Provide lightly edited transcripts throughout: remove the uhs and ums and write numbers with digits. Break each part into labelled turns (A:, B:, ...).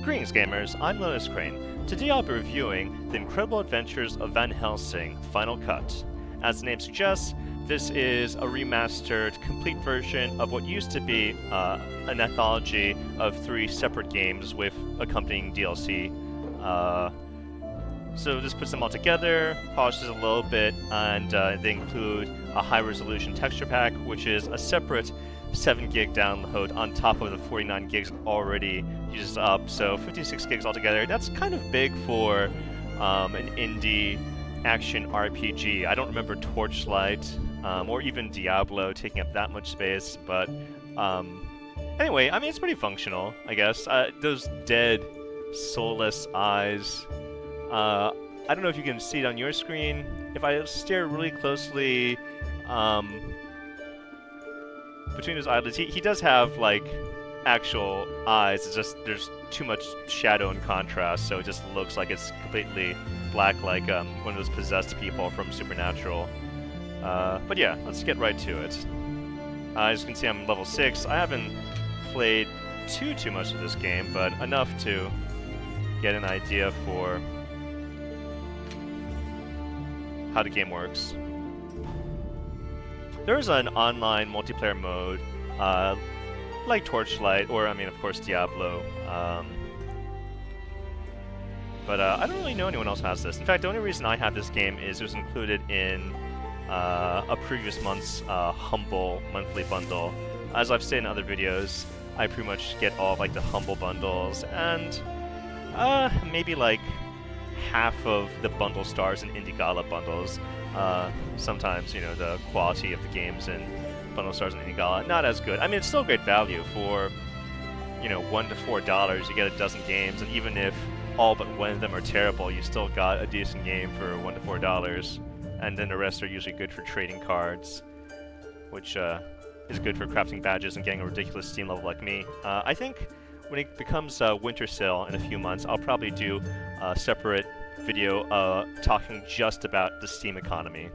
A: Greetings gamers, I'm LotusCrane. Today I'll be reviewing The Incredible Adventures of Van Helsing Final Cut. As the name suggests, this is a remastered, complete version of what used to be an anthology of 3 separate games with accompanying DLC. So this puts them all together, polishes a little bit, and they include a high-resolution texture pack, which is a separate 7 gig download on top of the 49 gigs already used up, so 56 gigs altogether. That's kind of big for an indie action RPG. I don't remember Torchlight or even Diablo taking up that much space, but anyway, I mean, it's pretty functional, I guess. Those dead, soulless eyes, I don't know if you can see it on your screen. If I stare really closely between his eyelids, he does have, like, actual eyes. It's just there's too much shadow and contrast, so it just looks like it's completely black, like one of those possessed people from Supernatural. But yeah, let's get right to it. As you can see, I'm level 6. I haven't played too much of this game, but enough to get an idea for how the game works. There's an online multiplayer mode, like Torchlight, or I mean, of course, Diablo. But I don't really know anyone else has this. In fact, the only reason I have this game is it was included in a previous month's Humble monthly bundle. As I've said in other videos, I pretty much get all of, like, the Humble bundles, and maybe like half of the bundle stars in Indie Gala bundles. Sometimes, you know, the quality of the games in bundle stars in Indie Gala, not as good. I mean, it's still great value for, you know, $1 to $4. You get a dozen games, and even if all but one of them are terrible, you still got a decent game for $1 to $4. And then the rest are usually good for trading cards, which is good for crafting badges and getting a ridiculous Steam level like me. I think when it becomes winter sale in a few months, I'll probably do a separate video talking just about the Steam economy.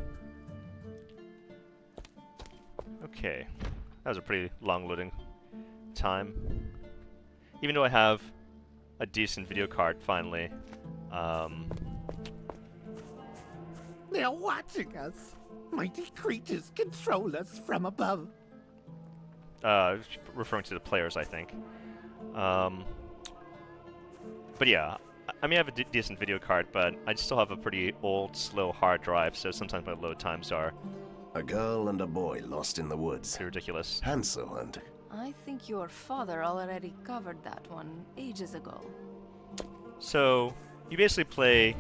A: Okay, that was a pretty long loading time. Even though I have a decent video card, finally.
B: They're watching us. Mighty creatures control us from above.
A: Referring to the players, I think. But yeah, I mean, I have a decent video card, but I still have a pretty old, slow hard drive, so sometimes my load times are
C: A girl and a boy lost in the woods.
A: pretty ridiculous.
C: Hansel and...
D: I think your father already covered that one ages ago.
A: So, you basically play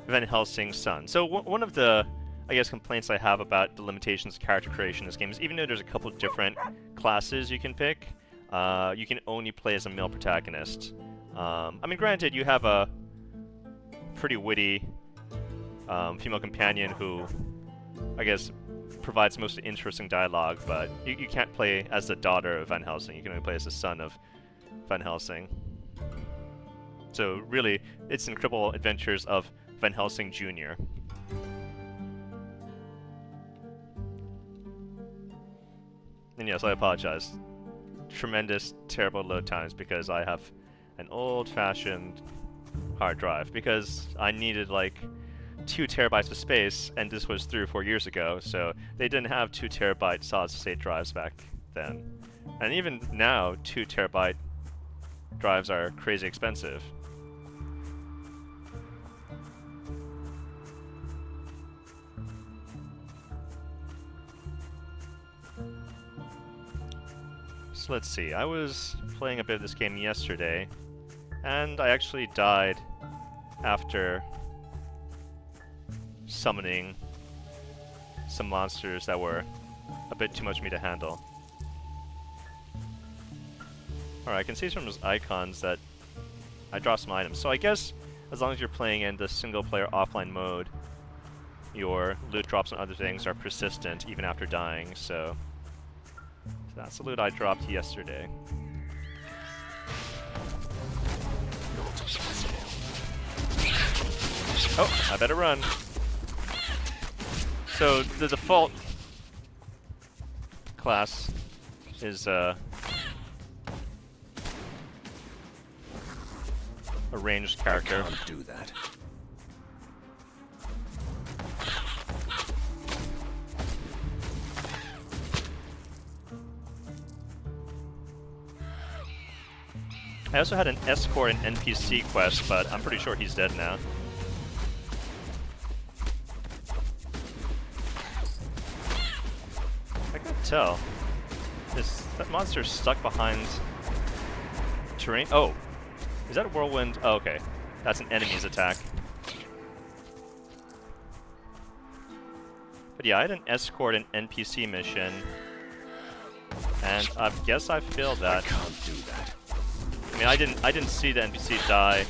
A: Van Helsing's son. So one of the, I guess, complaints I have about the limitations of character creation in this game is even though there's a couple different classes you can pick, you can only play as a male protagonist. I mean, granted, you have a pretty witty female companion who, I guess, provides most interesting dialogue, but you can't play as the daughter of Van Helsing. You can only play as the son of Van Helsing. So really, it's Incredible Adventures of Van Helsing Junior. And yes, I apologize. Tremendous, terrible load times because I have an old-fashioned hard drive because I needed like 2 terabytes of space, and this was 3 or 4 years ago, so they didn't have 2 terabyte solid-state drives back then. And even now, 2 terabyte drives are crazy expensive. So let's see, I was playing a bit of this game yesterday, and I actually died after summoning some monsters that were a bit too much for me to handle. Alright, I can see from those icons that I dropped some items. So I guess as long as you're playing in the single-player offline mode, your loot drops and other things are persistent even after dying, so that's the loot I dropped yesterday. Oh, I better run. So the default class is a ranged character.
C: I can't do that.
A: I also had an escort and NPC quest, but I'm pretty sure he's dead now. I can't tell. Is that monster stuck behind terrain? Oh, is that a whirlwind? Oh, okay. That's an enemy's attack. But yeah, I had an escort and NPC mission, and I guess I failed that.
C: I can't do that.
A: I mean, I didn't see the NPC die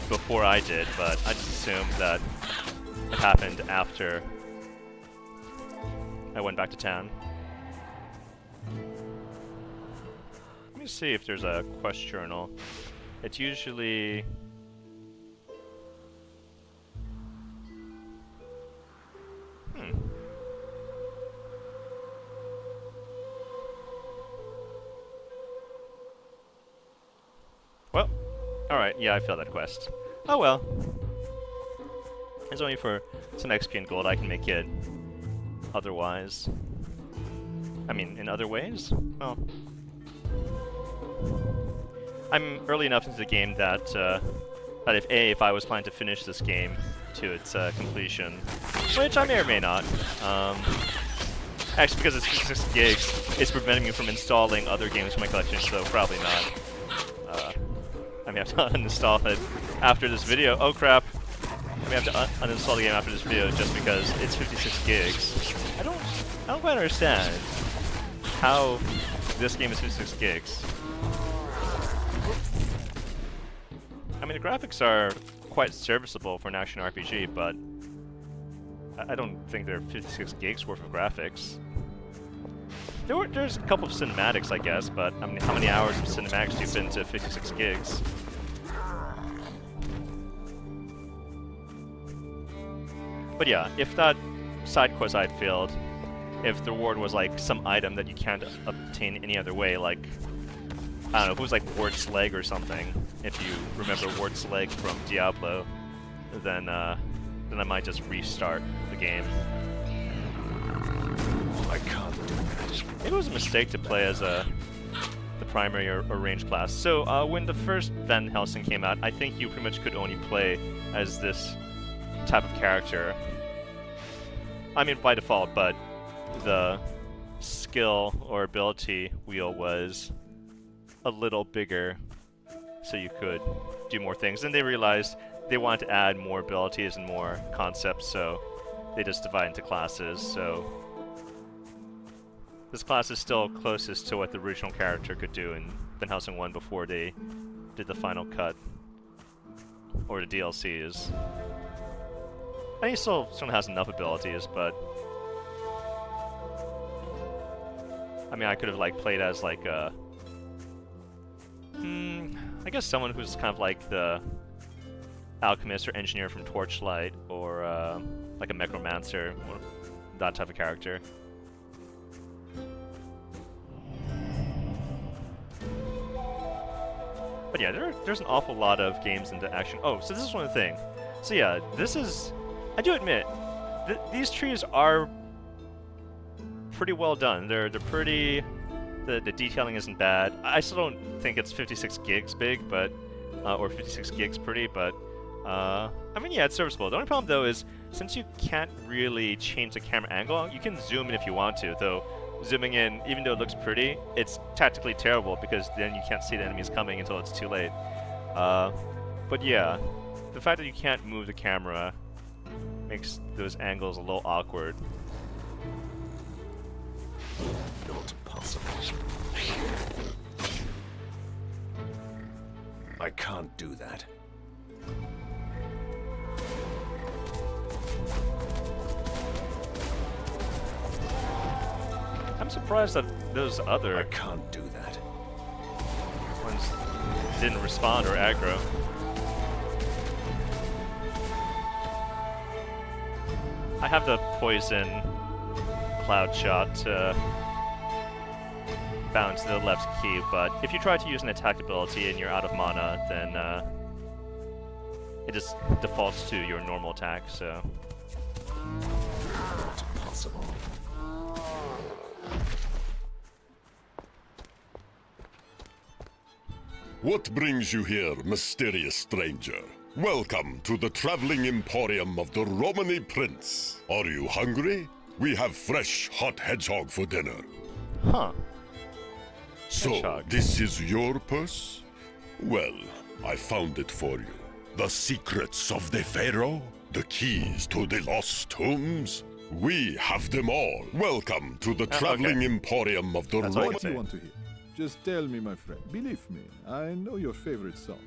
A: before I did, but I just assumed that it happened after I went back to town. Let me see if there's a quest journal. It's usually... Well, alright, yeah, I failed that quest. Oh well. It's only for some XP and gold. I can make it otherwise. I mean, in other ways? Well... I'm early enough into the game that, that if I was planning to finish this game to its completion, which I may or may not, actually because it's 56 gigs, it's preventing me from installing other games from my collection, so probably not. I may have to uninstall it after this video. Oh crap! I may have to uninstall the game after this video just because it's 56 gigs. I don't quite understand how this game is 56 gigs. I mean, the graphics are quite serviceable for an action RPG, but I don't think they're 56 gigs worth of graphics. There's a couple of cinematics, I guess, but I mean, how many hours of cinematics do you fit into 56 gigs? But yeah, if that side quest I had failed, if the reward was like some item that you can't obtain any other way, like, I don't know, if it was like Ward's Leg or something, if you remember Ward's Leg from Diablo, then I might just restart the game.
C: I can't do that.
A: Maybe it was a mistake to play as the primary or ranged class. So when the first Van Helsing came out, I think you pretty much could only play as this type of character. I mean, by default, but the skill or ability wheel was a little bigger, so you could do more things. And they realized they wanted to add more abilities and more concepts, so they just divide into classes. So this class is still closest to what the original character could do in Van Helsing 1 before they did the final cut, or the DLCs. I think he still has enough abilities, but I mean, I could have like played as like a I guess someone who's kind of like the alchemist or engineer from Torchlight, or like a necromancer, or that type of character. But yeah, there's an awful lot of games into action. Oh, so this is one thing. So yeah, this is, I do admit, these trees are pretty well done. They're pretty. The detailing isn't bad. I still don't think it's 56 gigs big, but or 56 gigs pretty, but I mean, yeah, it's serviceable. The only problem though is since you can't really change the camera angle, you can zoom in if you want to. Though zooming in, even though it looks pretty, it's tactically terrible because then you can't see the enemies coming until it's too late. But yeah, the fact that you can't move the camera makes those angles a little awkward.
C: Not possible. I can't do that.
A: I'm surprised that those other
C: I can't do that.
A: ones didn't respond or aggro. I have the poison cloud shot bound to the left key, but if you try to use an attack ability and you're out of mana, then it just defaults to your normal attack, so...
C: Not possible.
E: What brings you here, mysterious stranger? Welcome to the traveling emporium of the Romany Prince. Are you hungry? We have fresh, hot hedgehog for dinner.
A: Huh.
E: So,
A: Hedgehog.
E: this is your purse? Well, I found it for you. The secrets of the Pharaoh? The keys to the lost tombs? We have them all. Welcome to the traveling
A: okay.
E: emporium of the
A: That's all I
E: Romany...
A: can
B: What do
A: say.
B: you want to hear? Just tell me, my friend. Believe me, I know your favorite song.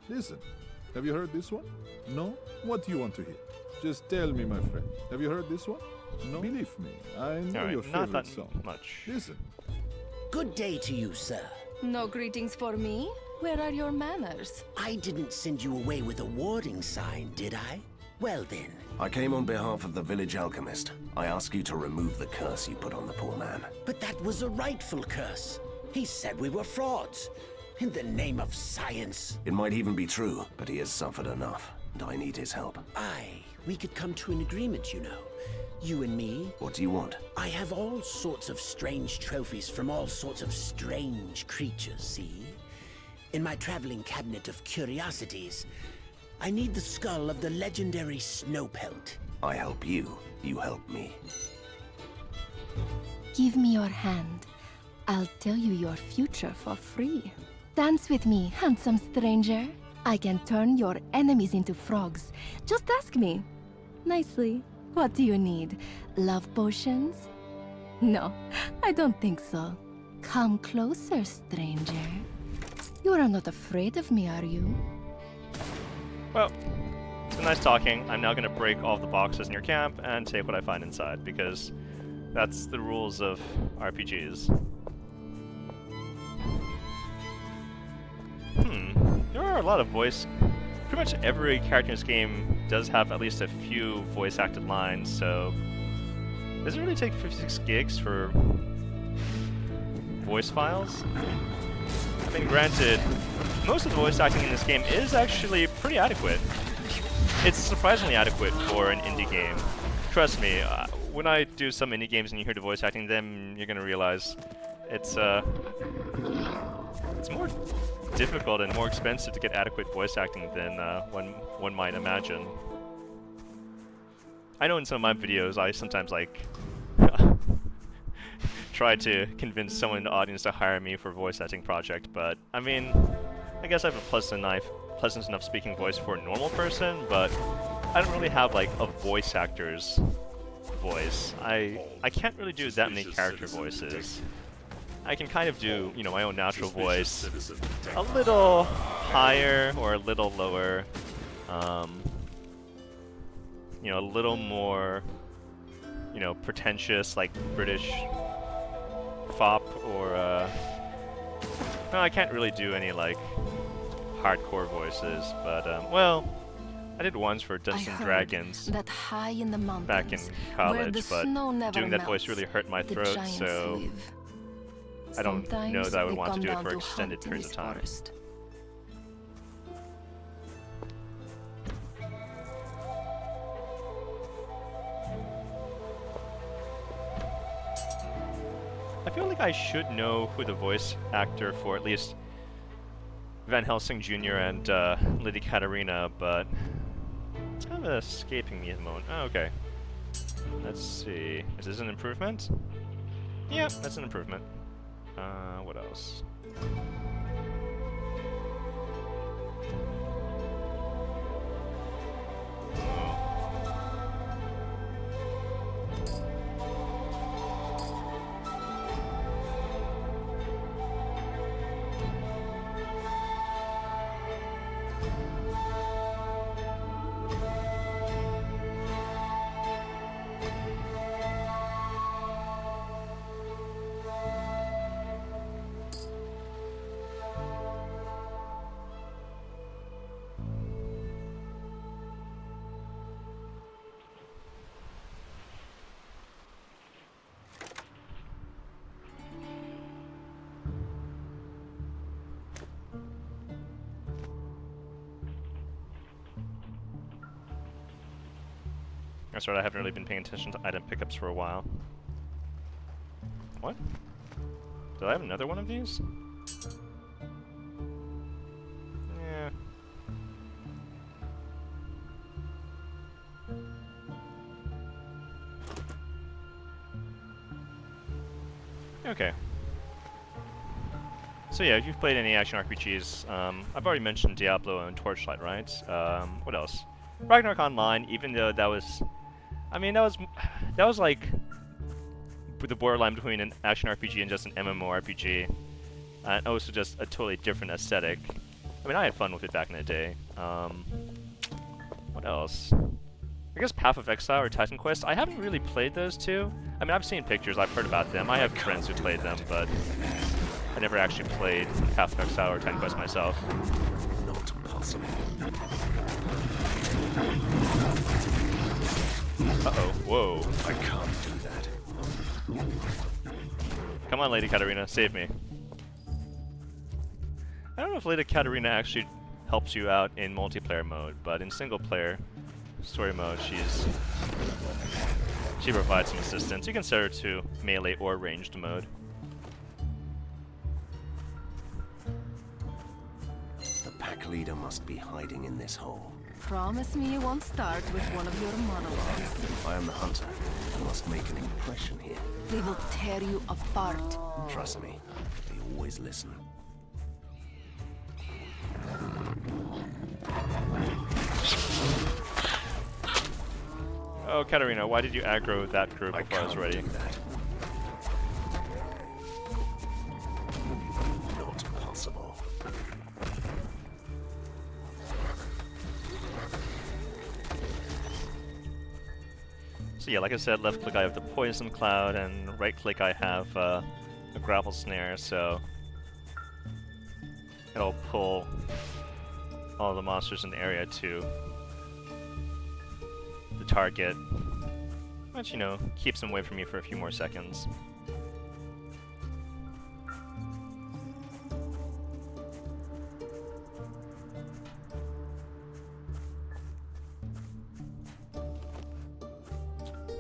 B: Listen, have you heard this one? No? What do you want to hear? Just tell me, my friend. Have you heard this one? No? Believe me, I know your
A: Alright, not
B: favorite
A: that
B: song.
A: much.
B: Listen.
F: Good day to you, sir.
D: No greetings for me? Where are your manners?
F: I didn't send you away with a warning sign, did I? Well then.
C: I came on behalf of the village alchemist. I ask you to remove the curse you put on the poor man.
F: But that was a rightful curse. He said we were frauds. In the name of science.
C: It might even be true, but he has suffered enough, and I need his help.
F: Aye, we could come to an agreement, you know. You and me.
C: What do you want?
F: I have all sorts of strange trophies from all sorts of strange creatures, see? In my traveling cabinet of curiosities, I need the skull of the legendary Snowpelt.
C: I help you, you help me.
D: Give me your hand. I'll tell you your future for free. Dance with me, handsome stranger. I can turn your enemies into frogs. Just ask me. Nicely. What do you need? Love potions? No, I don't think so. Come closer, stranger. You are not afraid of me, are you?
A: Well, it's been nice talking. I'm now going to break all the boxes in your camp and take what I find inside, because that's the rules of RPGs. There are a lot of voice... Pretty much every character in this game does have at least a few voice-acted lines, so... Does it really take 56 gigs for voice files? I mean, granted, most of the voice acting in this game is actually pretty adequate. It's surprisingly adequate for an indie game. Trust me, when I do some indie games and you hear the voice acting, then you're gonna realize it's more difficult and more expensive to get adequate voice acting than one might imagine. I know in some of my videos I sometimes like try to convince someone in the audience to hire me for a voice acting project, but I mean, I guess I have a pleasant enough speaking voice for a normal person, but I don't really have like a voice actor's voice. I can't really do that many character voices. I can kind of do, you know, my own natural voice a little higher or a little lower, you know, a little more, you know, pretentious, like British fop, or, no, I can't really do any, like, hardcore voices, but, well, I did once for Dungeons and Dragons
D: that high in the mountains,
A: back in
D: where the
A: college, but
D: snow never
A: doing that voice
D: melts,
A: really hurt my
D: the
A: throat,
D: giants
A: so
D: live.
A: I don't know that I would
D: Sometimes
A: want to
D: we
A: do it
D: come
A: for
D: down to
A: extended
D: hunt in
A: periods of
D: this
A: time.
D: forest.
A: I feel like I should know who the voice actor for at least Van Helsing Junior and Lady Katarina, but it's kind of escaping me at the moment. Oh, okay. Let's see. Is this an improvement? Yeah, that's an improvement. What else? That's right, I haven't really been paying attention to item pickups for a while. What? Did I have another one of these? Yeah. Okay. So yeah, if you've played any action RPGs, I've already mentioned Diablo and Torchlight, right? What else? Ragnarok Online, even though that was... I mean, that was like the borderline between an action RPG and just an MMORPG. And also just a totally different aesthetic. I mean, I had fun with it back in the day. What else? I guess Path of Exile or Titan Quest. I haven't really played those two. I mean, I've seen pictures, I've heard about them. I have friends who played them, but I never actually played Path of Exile or Titan Quest myself.
C: Not possible.
A: Uh-oh, whoa.
C: I can't do that.
A: Come on, Lady Katarina, save me. I don't know if Lady Katarina actually helps you out in multiplayer mode, but in single player story mode, she provides some assistance. You can set her to melee or ranged mode.
C: The pack leader must be hiding in this hole.
D: Promise me you won't start with one of your monologues.
C: I am the hunter. I must make an impression here.
D: They will tear you apart.
C: Trust me, they always listen.
A: Oh, Katarina, why did you aggro that group
C: I
A: before I was
C: can't
A: ready?
C: do that. Not possible.
A: So yeah, like I said, left click I have the poison cloud, and right click I have a grapple snare, so it'll pull all the monsters in the area to the target, which, you know, keeps them away from me for a few more seconds.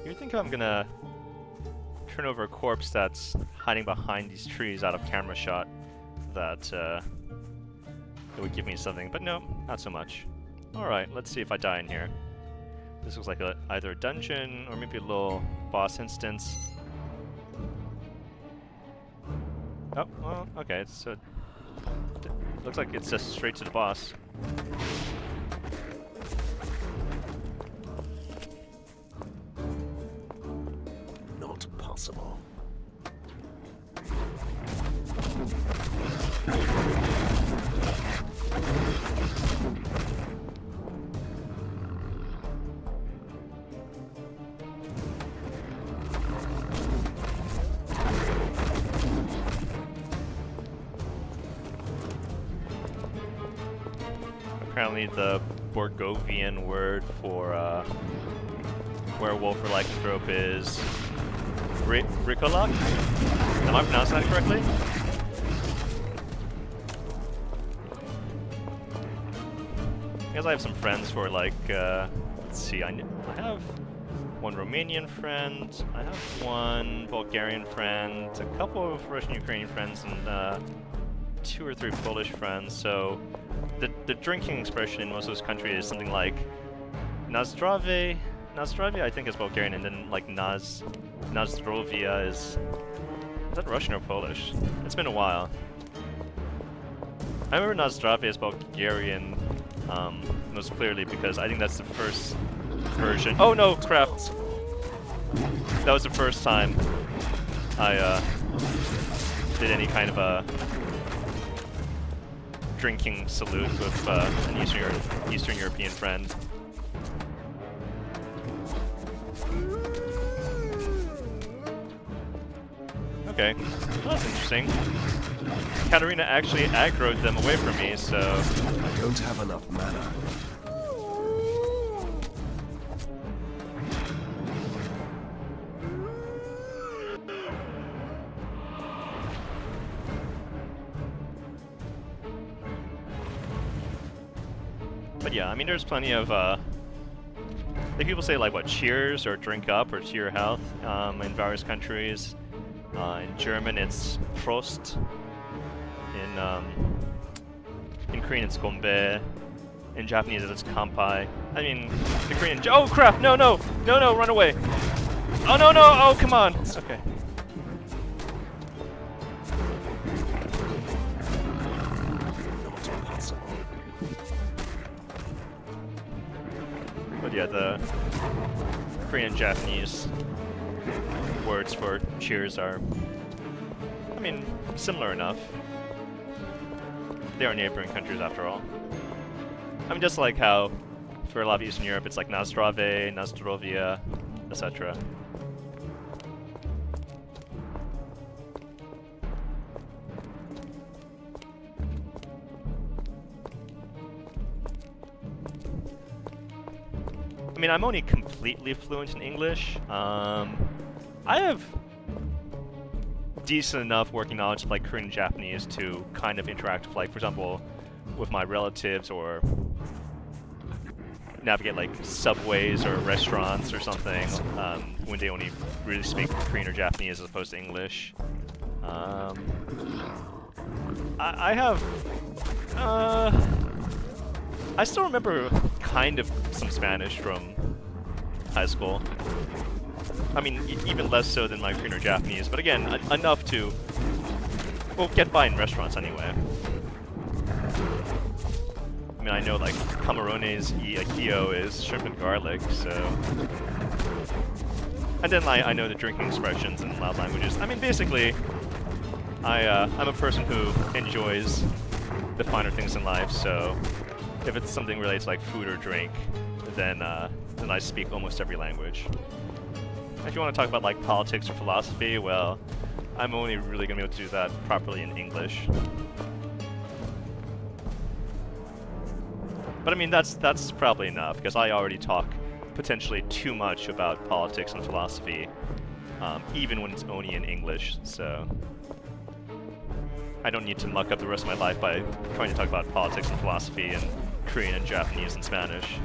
A: You think I'm gonna turn over a corpse that's hiding behind these trees out of camera shot that it would give me something, but no, not so much. Alright, let's see if I die in here. This looks like either a dungeon or maybe a little boss instance. Oh, well, okay, so looks like it's just straight to the boss.
C: Not possible.
A: Apparently the Borgovian word for werewolf or lycanthrope is Bricolok? Am I pronouncing that correctly? I guess I have some friends who are like, let's see, I have one Romanian friend, I have one Bulgarian friend, a couple of Russian-Ukrainian friends, and 2 or 3 Polish friends, so the drinking expression in most of those countries is something like Nazdrave. Nazdrave I think is Bulgarian, and then like Nazdrovia is that Russian or Polish? It's been a while. I remember Nazdrave is Bulgarian most clearly because I think that's the first version. Oh no, crap! That was the first time I did any kind of a drinking salute with an Eastern European friend. Okay, well, that's interesting. Katarina actually aggroed them away from me, so...
C: I don't have enough mana.
A: But yeah, I mean, there's plenty of Like people say like what, cheers or drink up or to your health in various countries. In German it's Prost. In Korean it's gombe. In Japanese it's kampai. I mean, the Korean. Oh crap! No, no, no, no! Run away! Oh no, no! Oh come on! Okay. But yeah, the Korean Japanese words for cheers are, I mean, similar enough. They are neighboring countries after all. I mean, just like how for a lot of Eastern Europe it's like na zdrave, na zdrovia, etc. I mean, I'm only completely fluent in English. I have decent enough working knowledge of like Korean and Japanese to kind of interact with, like, for example, with my relatives or navigate like subways or restaurants or something when they only really speak Korean or Japanese as opposed to English. I still remember kind of some Spanish from high school. I mean, even less so than my Korean or Japanese, but again, enough to, well, get by in restaurants anyway. I mean, I know like camarones y ajillo is shrimp and garlic, so. And then I know the drinking expressions in loud languages. I mean, basically, I'm a person who enjoys the finer things in life, so if it's something related to like food or drink, then I speak almost every language. If you want to talk about like politics or philosophy, well, I'm only really going to be able to do that properly in English. But I mean, that's probably enough, because I already talk potentially too much about politics and philosophy, even when it's only in English, so I don't need to muck up the rest of my life by trying to talk about politics and philosophy in Korean and Japanese and Spanish.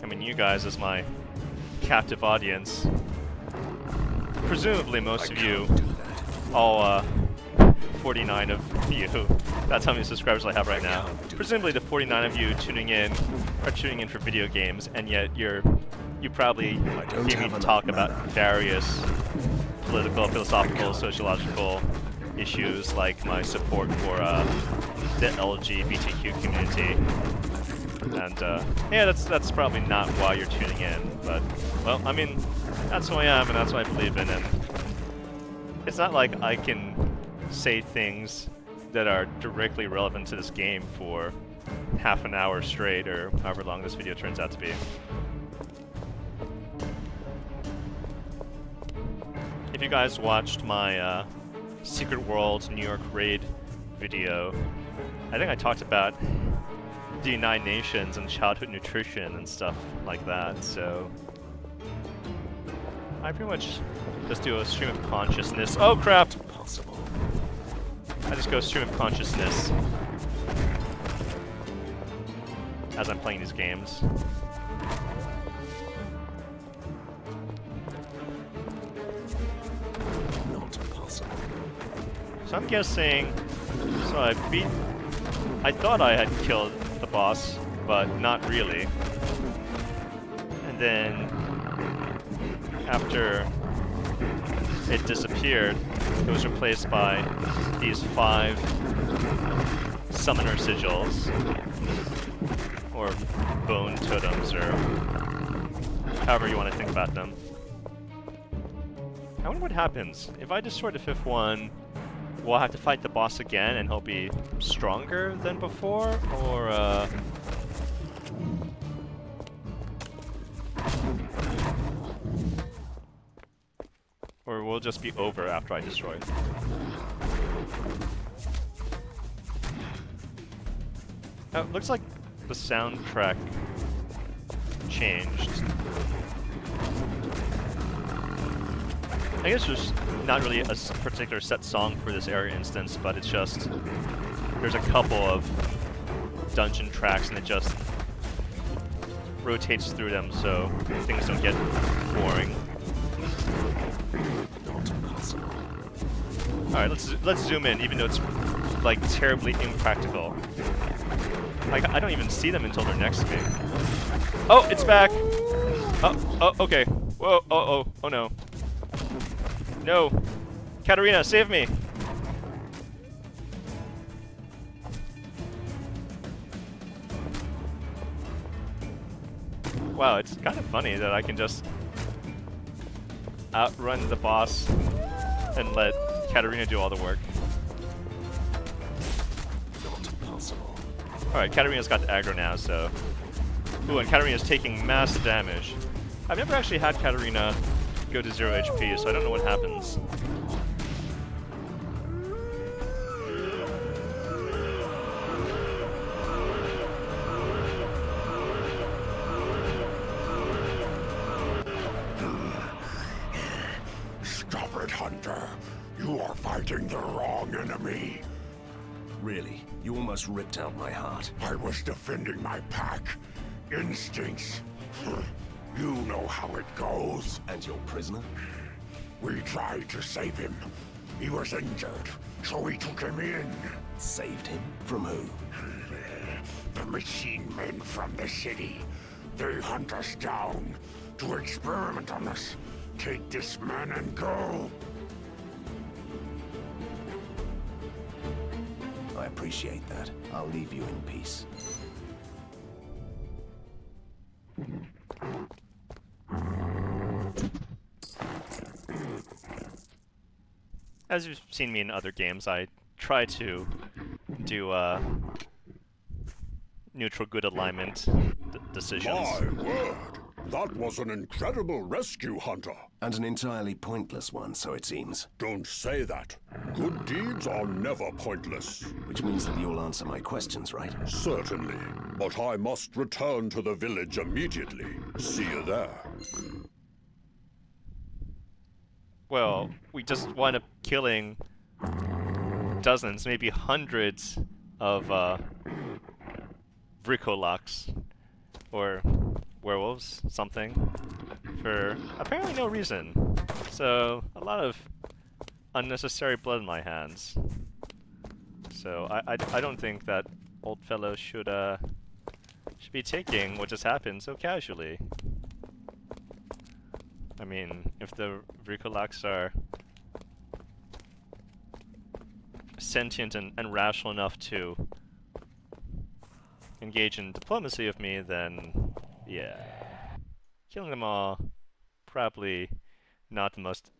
A: I mean, you guys as my captive audience, presumably most of you, all 49 of you, that's how many subscribers I have right now. Presumably the 49 of you tuning in are tuning in for video games, and yet you probably hear me talk about various political, philosophical, sociological issues like my support for the LGBTQ community. And yeah, that's probably not why you're tuning in, but well, I mean, that's who I am and that's what I believe in, and it's not like I can say things that are directly relevant to this game for half an hour straight or however long this video turns out to be. If you guys watched my Secret World New York raid video, I think I talked about the United Nations and childhood nutrition and stuff like that, so I pretty much just do a stream of consciousness. Oh crap!
C: Possible.
A: I just go stream of consciousness as I'm playing these games.
C: Not possible.
A: So I'm guessing, so I thought I had killed the boss, but not really. And then after it disappeared, it was replaced by these 5 summoner sigils, or bone totems, or however you want to think about them. I wonder what happens. If I destroy the 5th one, will I have to fight the boss again and he'll be stronger than before, or will it just be over after I destroy it? Oh, it looks like the soundtrack changed. I guess there's not really a particular set song for this area instance, but it's just there's a couple of dungeon tracks and it just rotates through them so things don't get boring. Alright, let's zoom in, even though it's like terribly impractical. Like I don't even see them until they're next to me. Oh, it's back! Oh, okay. Whoa, oh no. No! Katarina, save me! Wow, it's kind of funny that I can just outrun the boss and let Katarina do all the work. Alright, Katarina's got the aggro now, so... Ooh, and Katarina's taking massive damage. I've never actually had Katarina go to 0 HP, so I don't know what happens.
E: Stop it, Hunter. You are fighting the wrong enemy.
C: Really? You almost ripped out my heart.
E: I was defending my pack. Instincts. You know how it goes.
C: And your prisoner?
E: We tried to save him. He was injured, so we took him in.
C: Saved him? From who?
E: The machine men from the city. They hunt us down to experiment on us. Take this man and go.
C: I appreciate that. I'll leave you in peace.
A: As you've seen me in other games, I try to do neutral good alignment decisions.
E: My word! That was an incredible rescue, Hunter.
C: And an entirely pointless one, so it seems.
E: Don't say that. Good deeds are never pointless.
C: Which means that you'll answer my questions, right?
E: Certainly. But I must return to the village immediately. See you there.
A: Well, we just wound up killing dozens, maybe hundreds of Vrikolax, or werewolves, something, for apparently no reason. So, a lot of unnecessary blood in my hands. So, I don't think that old fellow should be taking what just happened so casually. I mean, if the Vrikolax are sentient and rational enough to engage in diplomacy with me, then yeah. Killing them all, probably not the most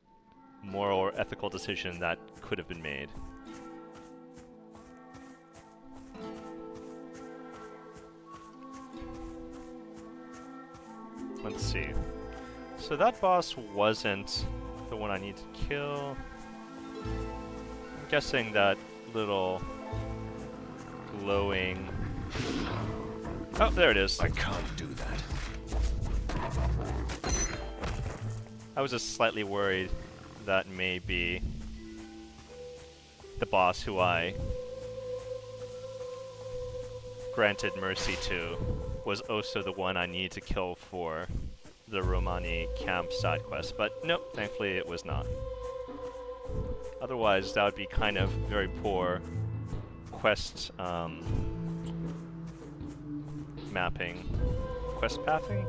A: moral or ethical decision that could have been made. Let's see. So that boss wasn't the one I need to kill. I'm guessing that little glowing... Oh, there it is.
C: I can't do that.
A: I was just slightly worried that maybe the boss who I granted mercy to was also the one I need to kill for the Romani camp side quest, but nope, thankfully it was not. Otherwise, that would be kind of very poor quest mapping. Quest pathing?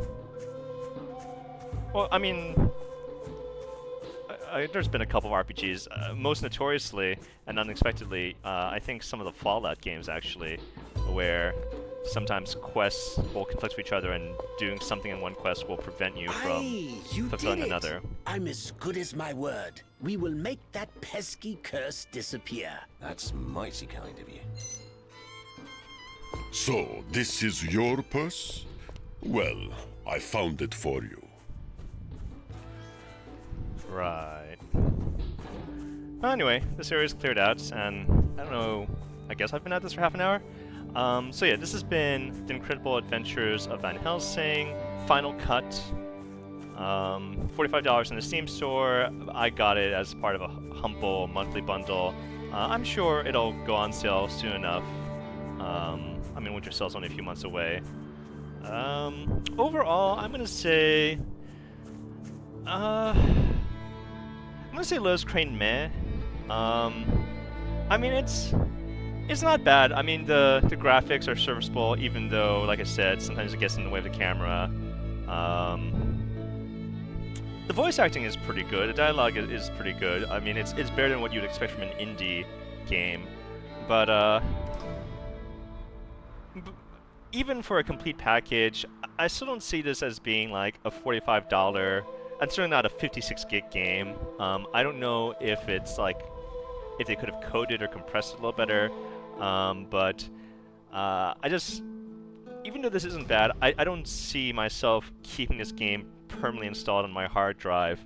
A: Well, I mean, there's been a couple of RPGs, most notoriously and unexpectedly, I think some of the Fallout games actually, where sometimes quests will conflict with each other and doing something in one quest will prevent you from fulfilling another.
F: I'm as good as my word. We will make that pesky curse disappear.
C: That's mighty kind of you.
E: So, this is your purse? Well, I found it for you.
A: Right. Well, anyway, this area is cleared out, and I don't know, I guess I've been at this for half an hour. So yeah, this has been The Incredible Adventures of Van Helsing, Final Cut. $45 in the Steam store. I got it as part of a humble monthly bundle. I'm sure it'll go on sale soon enough. I mean, winter sale's only a few months away. Overall, I'm gonna say LotusCrane meh. I mean, it's not bad. I mean, the graphics are serviceable, even though, like I said, sometimes it gets in the way of the camera. The voice acting is pretty good. The dialogue is pretty good. I mean, it's better than what you'd expect from an indie game. But even for a complete package, I still don't see this as being like a $45, and certainly not a 56 gig game. I don't know if it's like, if they could have coded or compressed it a little better, but I just, even though this isn't bad, I don't see myself keeping this game permanently installed on my hard drive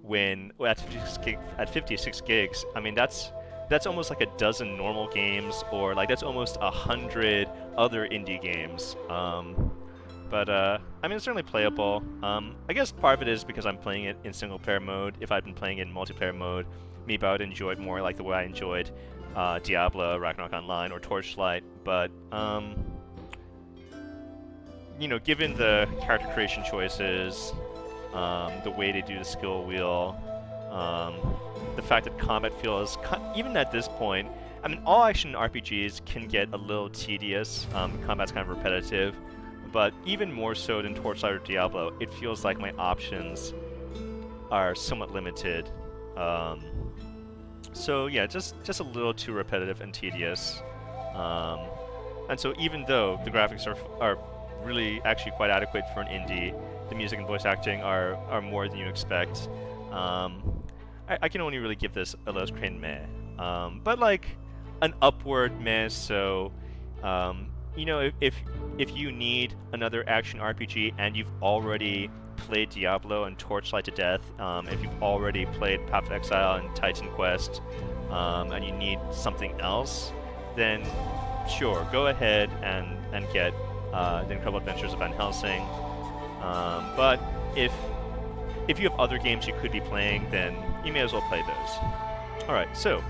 A: when at 56 gigs. I mean, that's almost like a dozen normal games, or like that's almost 100 other indie games. But I mean, it's certainly playable. I guess part of it is because I'm playing it in single player mode. If I'd been playing it in multiplayer mode, maybe I would enjoy it more like the way I enjoyed Diablo, Ragnarok Online, or Torchlight. But you know, given the character creation choices, the way they do the skill wheel, the fact that combat feels, even at this point, I mean, all action RPGs can get a little tedious. Combat's kind of repetitive, but even more so than Torchlight or Diablo, it feels like my options are somewhat limited. So yeah, just a little too repetitive and tedious. And so even though the graphics are really actually quite adequate for an indie, the music and voice acting are more than you expect. I can only really give this a LotusCrane meh. But like an upward meh, so you know, if you need another action RPG and you've already played Diablo and Torchlight to death, if you've already played Path of Exile and Titan Quest, and you need something else, then sure, go ahead and get The Incredible Adventures of Van Helsing. But if you have other games you could be playing, then you may as well play those. Alright, so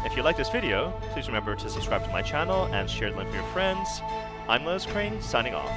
A: if you like this video, please remember to subscribe to my channel and share the link with your friends. I'm LotusCrane, signing off.